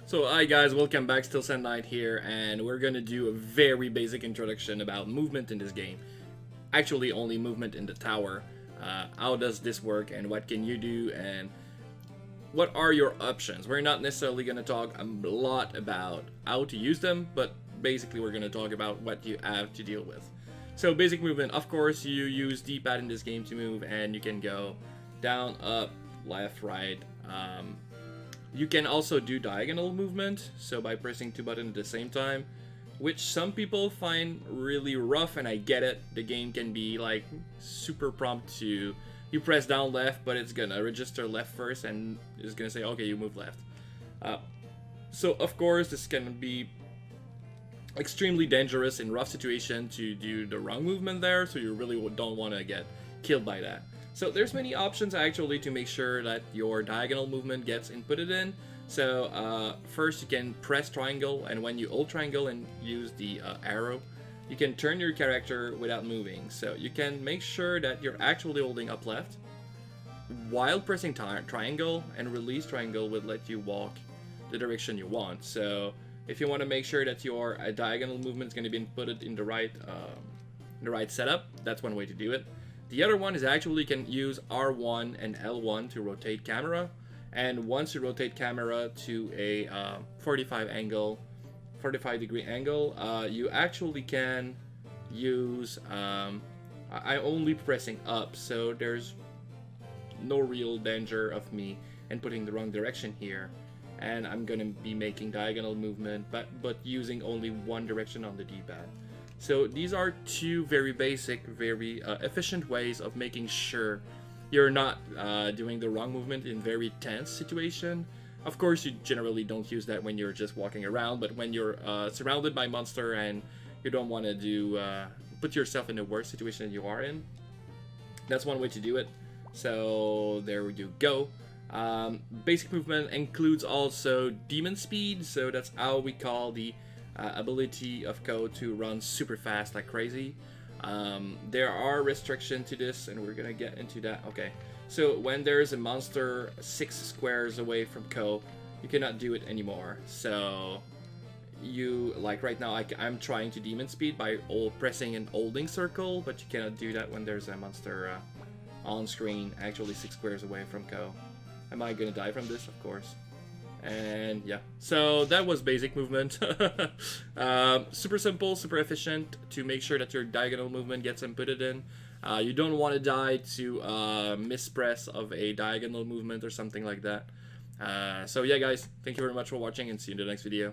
So hi guys, welcome back, Still Sand Knight here, and we're gonna do a very basic introduction about movement in this game. Actually, only movement in the tower. How does this work, and what can you do, and what are your options? We're not necessarily gonna talk a lot about how to use them, but basically we're gonna talk about what you have to deal with. So basic movement, of course, you use D-pad in this game to move, and you can go down, up, left, right. You can also do diagonal movement, so by pressing two buttons at the same time, which some people find really rough, and I get it. The game can be like super prompt to you press down left, but it's gonna register left first, and it's gonna say, okay, you move left. So of course, this can be extremely dangerous in rough situation to do the wrong movement there, so you really don't want to get killed by that. So there's many options actually to make sure that your diagonal movement gets inputted in. So first you can press triangle, and when you hold triangle and use the arrow, you can turn your character without moving. So you can make sure that you're actually holding up left while pressing triangle, and release triangle would let you walk the direction you want. So if you want to make sure that your diagonal movement is going to be inputted in the right setup, that's one way to do it. The other one is actually you can use R1 and L1 to rotate camera, and once you rotate camera to a 45 degree angle, you actually can use I'm only pressing up, so there's no real danger of me inputting the wrong direction here, and I'm gonna be making diagonal movement, but using only one direction on the D-pad. So these are two very basic, very efficient ways of making sure you're not doing the wrong movement in very tense situation. Of course, you generally don't use that when you're just walking around, but when you're surrounded by monster and you don't want to do put yourself in the worst situation you are in, that's one way to do it. So there you go. Basic movement includes also demon speed, so that's how we call the ability of Ko to run super fast like crazy. There are restrictions to this, and we're gonna get into that. Okay, so when there's a monster 6 squares away from Ko, you cannot do it anymore. So you, like right now, I'm trying to demon speed by pressing and holding circle, but you cannot do that when there's a monster on screen actually 6 squares away from Ko. Am I gonna die from this? Of course. And yeah, so that was basic movement. Super simple, super efficient to make sure that your diagonal movement gets inputted in. You don't want to die to mispress of a diagonal movement or something like that. So yeah guys, thank you very much for watching, and see you in the next video.